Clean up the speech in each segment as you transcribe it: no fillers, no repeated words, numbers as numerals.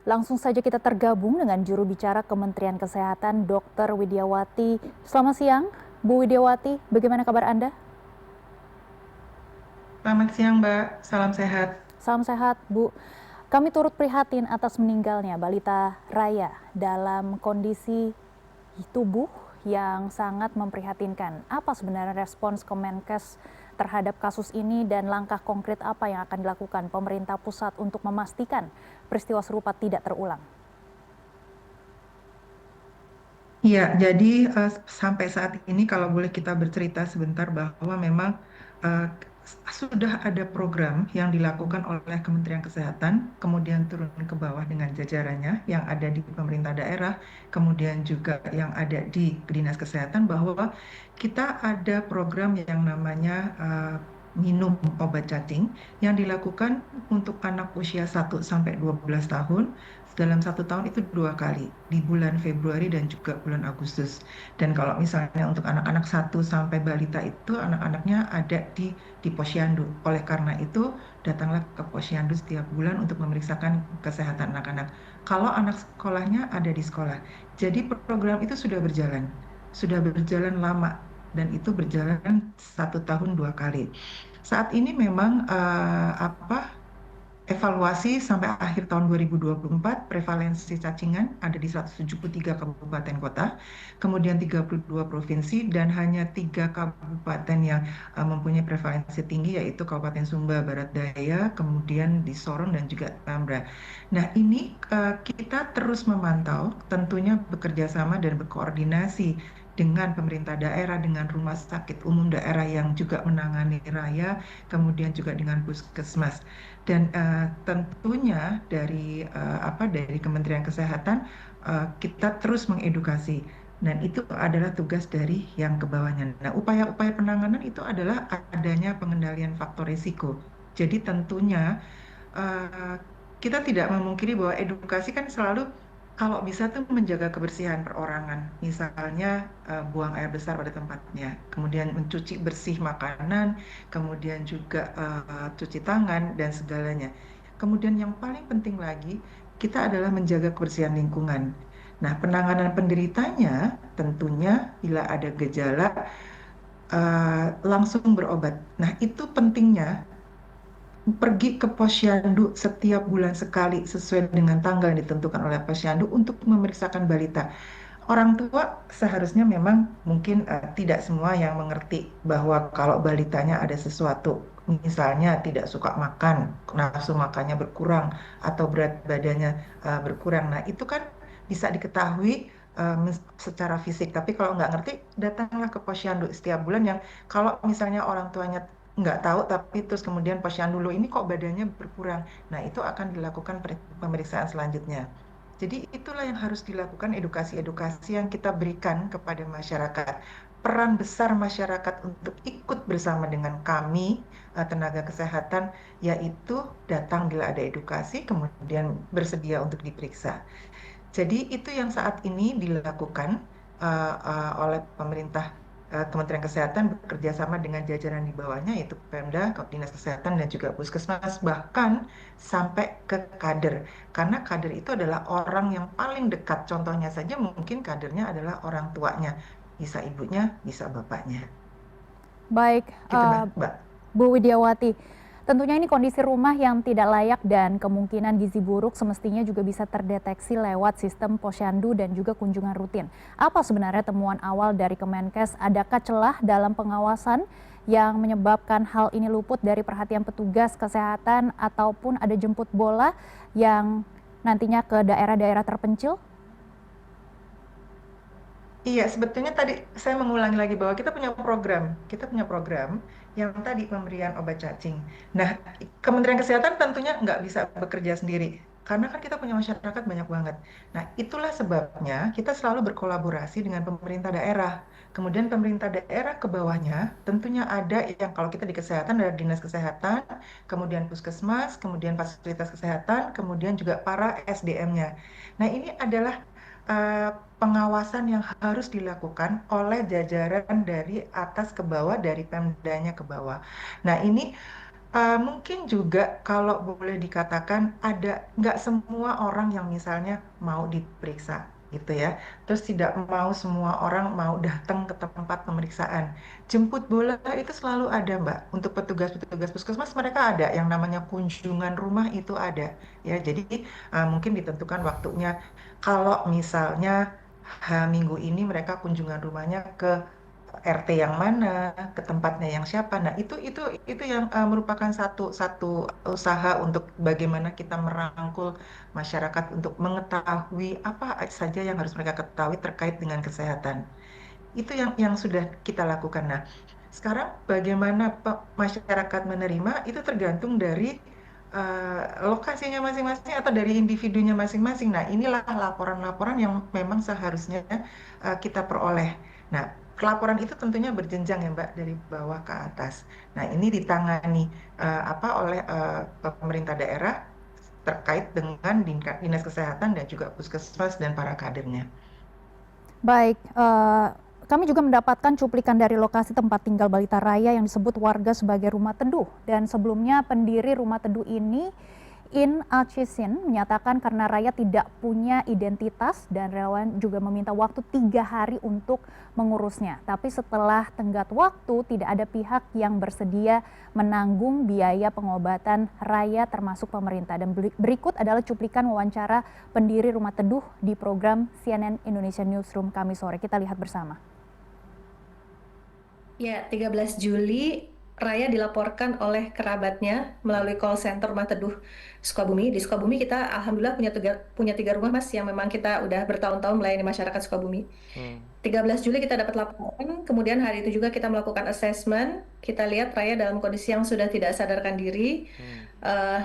Langsung saja kita tergabung dengan juru bicara Kementerian Kesehatan, Dr. Widiawati. Selamat siang, Bu Widiawati. Bagaimana kabar Anda? Selamat siang, Mbak. Salam sehat. Salam sehat, Bu. Kami turut prihatin atas meninggalnya balita Raya dalam kondisi tubuh yang sangat memprihatinkan. Apa sebenarnya respons Kemenkes terhadap kasus ini dan langkah konkret apa yang akan dilakukan pemerintah pusat untuk memastikan peristiwa serupa tidak terulang? Iya, jadi sampai saat ini kalau boleh kita bercerita sebentar bahwa memang eh, sudah ada program yang dilakukan oleh Kementerian Kesehatan, kemudian turun ke bawah dengan jajarannya yang ada di pemerintah daerah, kemudian juga yang ada di Dinas Kesehatan bahwa kita ada program yang namanya minum obat cacing yang dilakukan untuk anak usia 1 sampai 12 tahun dalam 1 tahun itu 2 kali di bulan Februari dan juga bulan Agustus. Dan kalau misalnya untuk anak-anak 1 sampai balita itu anak-anaknya ada di posyandu. Oleh karena itu datanglah ke posyandu setiap bulan untuk memeriksakan kesehatan anak-anak. Kalau anak sekolahnya ada di sekolah. Jadi program itu sudah berjalan lama dan itu berjalan 1 tahun 2 kali. Saat ini memang evaluasi sampai akhir tahun 2024, prevalensi cacingan ada di 173 kabupaten kota, kemudian 32 provinsi, dan hanya 3 kabupaten yang mempunyai prevalensi tinggi, yaitu Kabupaten Sumba Barat Daya, kemudian di Sorong, dan juga Tambra. Nah, ini kita terus memantau, tentunya bekerja sama dan berkoordinasi dengan pemerintah daerah, dengan rumah sakit umum daerah yang juga menangani raya, kemudian juga dengan puskesmas. Dan tentunya dari Kementerian Kesehatan kita terus mengedukasi dan itu adalah tugas dari yang ke bawahnya. Nah, upaya-upaya penanganan itu adalah adanya pengendalian faktor risiko. Jadi tentunya eh, kita tidak memungkiri bahwa edukasi kan selalu kalau bisa tuh menjaga kebersihan perorangan, misalnya buang air besar pada tempatnya, kemudian mencuci bersih makanan, kemudian juga cuci tangan dan segalanya. Kemudian yang paling penting lagi, kita adalah menjaga kebersihan lingkungan. Nah, penanganan penderitanya tentunya bila ada gejala langsung berobat. Nah, itu pentingnya pergi ke posyandu setiap bulan sekali sesuai dengan tanggal yang ditentukan oleh posyandu untuk memeriksakan balita. Orang tua seharusnya memang mungkin tidak semua yang mengerti bahwa kalau balitanya ada sesuatu, misalnya tidak suka makan, nafsu makannya berkurang, atau berat badannya berkurang. Nah, itu kan bisa diketahui secara fisik. Tapi kalau nggak ngerti, datanglah ke posyandu setiap bulan yang kalau misalnya orang tuanya nggak tahu, tapi terus kemudian posyandu lo ini kok badannya berkurang. Nah, itu akan dilakukan pemeriksaan selanjutnya. Jadi itulah yang harus dilakukan edukasi-edukasi yang kita berikan kepada masyarakat. Peran besar masyarakat untuk ikut bersama dengan kami, tenaga kesehatan, yaitu datang bila ada edukasi, kemudian bersedia untuk diperiksa. Jadi itu yang saat ini dilakukan oleh pemerintah Kementerian Kesehatan bekerja sama dengan jajaran di bawahnya yaitu Pemda, Dinas Kesehatan dan juga Puskesmas bahkan sampai ke kader. Karena kader itu adalah orang yang paling dekat. Contohnya saja mungkin kadernya adalah orang tuanya, bisa ibunya, bisa bapaknya. Baik, Gitu Mbak. Bu Widiawati, tentunya ini kondisi rumah yang tidak layak dan kemungkinan gizi buruk semestinya juga bisa terdeteksi lewat sistem posyandu dan juga kunjungan rutin. Apa sebenarnya temuan awal dari Kemenkes? Adakah celah dalam pengawasan yang menyebabkan hal ini luput dari perhatian petugas kesehatan ataupun ada jemput bola yang nantinya ke daerah-daerah terpencil? Iya, sebetulnya tadi saya mengulangi lagi bahwa kita punya program yang tadi pemberian obat cacing. Nah, Kementerian Kesehatan tentunya nggak bisa bekerja sendiri, karena kan kita punya masyarakat banyak banget. Nah, itulah sebabnya kita selalu berkolaborasi dengan pemerintah daerah. Kemudian pemerintah daerah ke bawahnya tentunya ada yang kalau kita di kesehatan ada dinas kesehatan, kemudian puskesmas, kemudian fasilitas kesehatan, kemudian juga para SDM-nya. Nah, ini adalah eh, pengawasan yang harus dilakukan oleh jajaran dari atas ke bawah, dari Pemdanya ke bawah. Nah, ini Mungkin juga kalau boleh dikatakan ada nggak semua orang yang misalnya mau diperiksa gitu ya. Terus tidak mau semua orang mau datang ke tempat pemeriksaan. Jemput bola itu selalu ada, Mbak. Untuk petugas-petugas puskesmas mereka ada yang namanya kunjungan rumah itu ada ya. Jadi mungkin ditentukan waktunya. Kalau misalnya minggu ini mereka kunjungan rumahnya ke RT yang mana, ke tempatnya yang siapa. Nah, itu yang merupakan satu satu usaha untuk bagaimana kita merangkul masyarakat untuk mengetahui apa saja yang harus mereka ketahui terkait dengan kesehatan. Itu yang sudah kita lakukan. Nah, sekarang bagaimana masyarakat menerima itu tergantung dari lokasinya masing-masing atau dari individunya masing-masing. Nah, inilah laporan-laporan yang memang seharusnya kita peroleh. Nah, laporan itu tentunya berjenjang ya Mbak dari bawah ke atas. Nah, ini ditangani oleh pemerintah daerah terkait dengan dinas kesehatan dan juga puskesmas dan para kadernya. Baik, kami juga mendapatkan cuplikan dari lokasi tempat tinggal balita Raya yang disebut warga sebagai rumah teduh. Dan sebelumnya pendiri rumah teduh ini, In Achisin, menyatakan karena Raya tidak punya identitas dan relawan juga meminta waktu 3 hari untuk mengurusnya. Tapi setelah tenggat waktu, tidak ada pihak yang bersedia menanggung biaya pengobatan Raya termasuk pemerintah. Dan berikut adalah cuplikan wawancara pendiri rumah teduh di program CNN Indonesia Newsroom kami sore. Kita lihat bersama. Ya, 13 Juli Raya dilaporkan oleh kerabatnya melalui call center Rumah Teduh Sukabumi. Di Sukabumi kita alhamdulillah punya tiga rumah Mas yang memang kita udah bertahun-tahun melayani masyarakat Sukabumi. 13 Juli kita dapat laporan, kemudian hari itu juga kita melakukan assessment. Kita lihat Raya dalam kondisi yang sudah tidak sadarkan diri,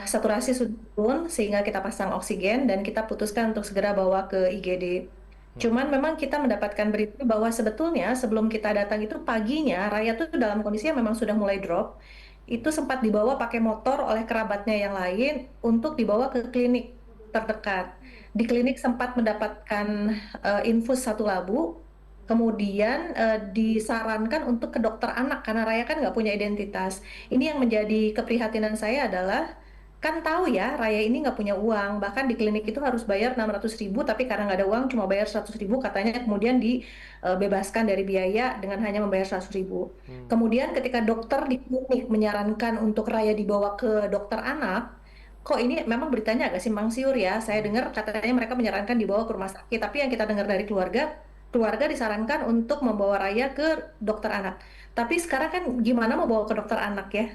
saturasi sudah turun sehingga kita pasang oksigen dan kita putuskan untuk segera bawa ke IGD. Cuman memang kita mendapatkan berita bahwa sebetulnya sebelum kita datang itu paginya Raya tuh dalam kondisi yang memang sudah mulai drop. Itu sempat dibawa pakai motor oleh kerabatnya yang lain untuk dibawa ke klinik terdekat. Di klinik sempat mendapatkan infus 1 labu, kemudian disarankan untuk ke dokter anak karena Raya kan nggak punya identitas. Ini yang menjadi keprihatinan saya adalah kan tahu ya Raya ini nggak punya uang, bahkan di klinik itu harus bayar 600.000 tapi karena nggak ada uang cuma bayar 100.000 katanya kemudian dibebaskan dari biaya dengan hanya membayar 100.000. Kemudian ketika dokter di klinik menyarankan untuk Raya dibawa ke dokter anak, kok ini memang beritanya agak simpang siur ya. Saya dengar katanya mereka menyarankan dibawa ke rumah sakit, tapi yang kita dengar dari keluarga, keluarga disarankan untuk membawa Raya ke dokter anak. Tapi sekarang kan gimana mau bawa ke dokter anak ya?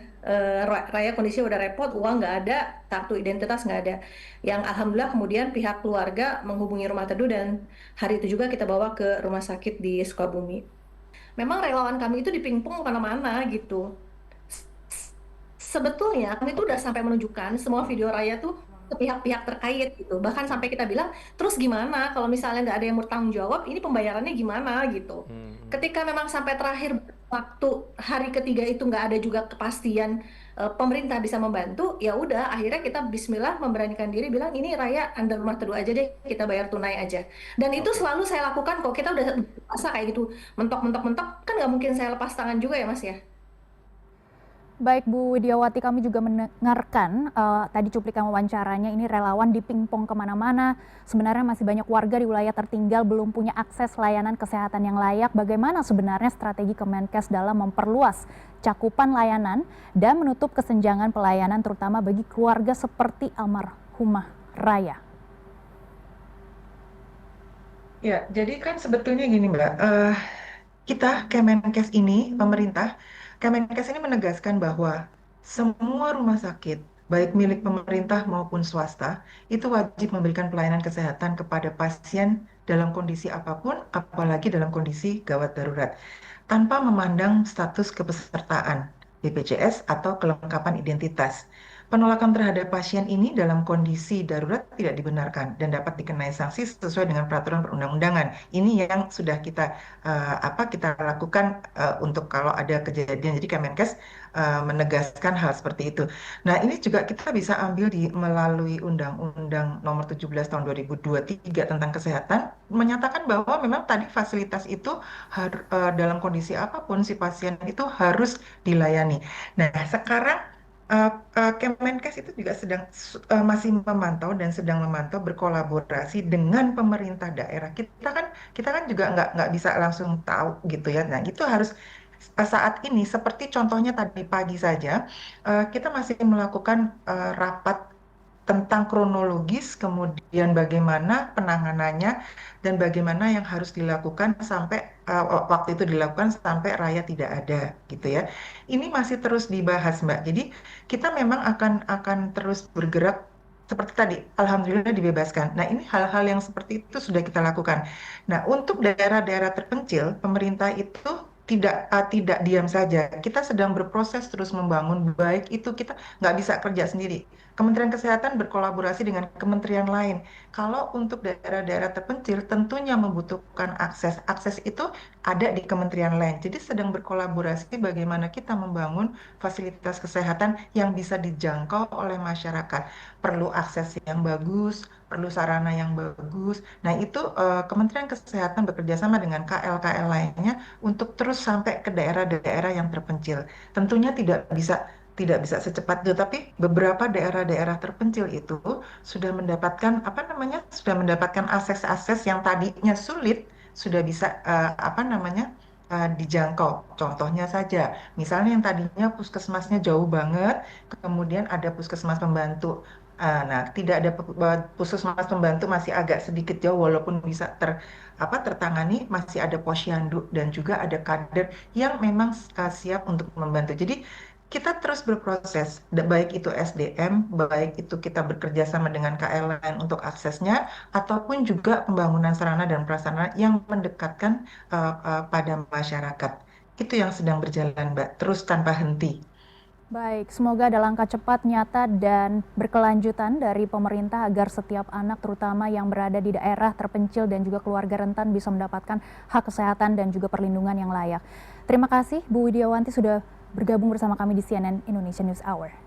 Raya kondisi udah repot, uang nggak ada, kartu identitas nggak ada. Yang alhamdulillah kemudian pihak keluarga menghubungi rumah teduh dan hari itu juga kita bawa ke rumah sakit di Sukabumi. Memang relawan kami itu dipingpung kemana-mana gitu. Sebetulnya kami itu udah sampai menunjukkan semua video Raya tuh ke pihak-pihak terkait gitu. Bahkan sampai kita bilang, terus gimana kalau misalnya nggak ada yang bertanggung jawab, ini pembayarannya gimana gitu. Ketika memang sampai terakhir waktu hari ketiga itu nggak ada juga kepastian pemerintah bisa membantu, ya udah akhirnya kita Bismillah memberanikan diri bilang ini Raya under rumah teduh aja deh, kita bayar tunai aja. Dan itu selalu saya lakukan kok, kita udah biasa kayak gitu, mentok-mentok-mentok kan nggak mungkin saya lepas tangan juga ya Mas ya. Baik Bu Widiawati, kami juga mendengarkan tadi cuplikan wawancaranya, ini relawan dipingpong kemana-mana. Sebenarnya masih banyak warga di wilayah tertinggal belum punya akses layanan kesehatan yang layak. Bagaimana sebenarnya strategi Kemenkes dalam memperluas cakupan layanan dan menutup kesenjangan pelayanan terutama bagi keluarga seperti almarhumah Raya? Ya, jadi kan sebetulnya gini Mbak, kita Kemenkes ini, pemerintah, Kemenkes ini menegaskan bahwa semua rumah sakit, baik milik pemerintah maupun swasta, itu wajib memberikan pelayanan kesehatan kepada pasien dalam kondisi apapun, apalagi dalam kondisi gawat darurat, tanpa memandang status kepesertaan BPJS atau kelengkapan identitas. Penolakan terhadap pasien ini dalam kondisi darurat tidak dibenarkan dan dapat dikenai sanksi sesuai dengan peraturan perundang-undangan. Ini yang sudah kita lakukan untuk kalau ada kejadian. Jadi Kemenkes menegaskan hal seperti itu. Nah, ini juga kita bisa ambil melalui Undang-Undang Nomor 17 Tahun 2023 tentang kesehatan menyatakan bahwa memang tadi fasilitas itu dalam kondisi apapun si pasien itu harus dilayani. Nah, sekarang Kemenkes itu juga masih memantau dan sedang memantau berkolaborasi dengan pemerintah daerah. Kita kan juga nggak bisa langsung tahu gitu ya. Nah itu harus saat ini seperti contohnya tadi pagi saja kita masih melakukan rapat tentang kronologis, kemudian bagaimana penanganannya dan bagaimana yang harus dilakukan sampai waktu itu dilakukan sampai raya tidak ada gitu ya. Ini masih terus dibahas, Mbak. Jadi kita memang akan terus bergerak seperti tadi, alhamdulillah dibebaskan. Nah, ini hal-hal yang seperti itu sudah kita lakukan. Nah, untuk daerah-daerah terpencil, pemerintah itu tidak diam saja. Kita sedang berproses terus membangun, baik itu kita nggak bisa kerja sendiri. Kementerian Kesehatan berkolaborasi dengan kementerian lain. Kalau untuk daerah-daerah terpencil, tentunya membutuhkan akses. Akses itu ada di kementerian lain. Jadi sedang berkolaborasi bagaimana kita membangun fasilitas kesehatan yang bisa dijangkau oleh masyarakat. Perlu akses yang bagus, perlu sarana yang bagus. Nah, itu Kementerian Kesehatan bekerjasama dengan KL-KL lainnya untuk terus sampai ke daerah-daerah yang terpencil. Tentunya tidak bisa secepat itu, tapi beberapa daerah-daerah terpencil itu sudah mendapatkan apa namanya, sudah mendapatkan akses-akses yang tadinya sulit, sudah bisa dijangkau. Contohnya saja, misalnya yang tadinya puskesmasnya jauh banget, kemudian ada puskesmas pembantu. Nah, tidak ada puskesmas pembantu masih agak sedikit jauh, walaupun bisa tertangani, masih ada posyandu dan juga ada kader yang memang siap untuk membantu. Jadi kita terus berproses, baik itu SDM, baik itu kita bekerja sama dengan KL lain untuk aksesnya, ataupun juga pembangunan sarana dan prasarana yang mendekatkan pada masyarakat. Itu yang sedang berjalan, Mbak, terus tanpa henti. Baik, semoga ada langkah cepat, nyata, dan berkelanjutan dari pemerintah agar setiap anak terutama yang berada di daerah terpencil dan juga keluarga rentan bisa mendapatkan hak kesehatan dan juga perlindungan yang layak. Terima kasih Bu Widiawanti sudah bergabung bersama kami di CNN Indonesia News Hour.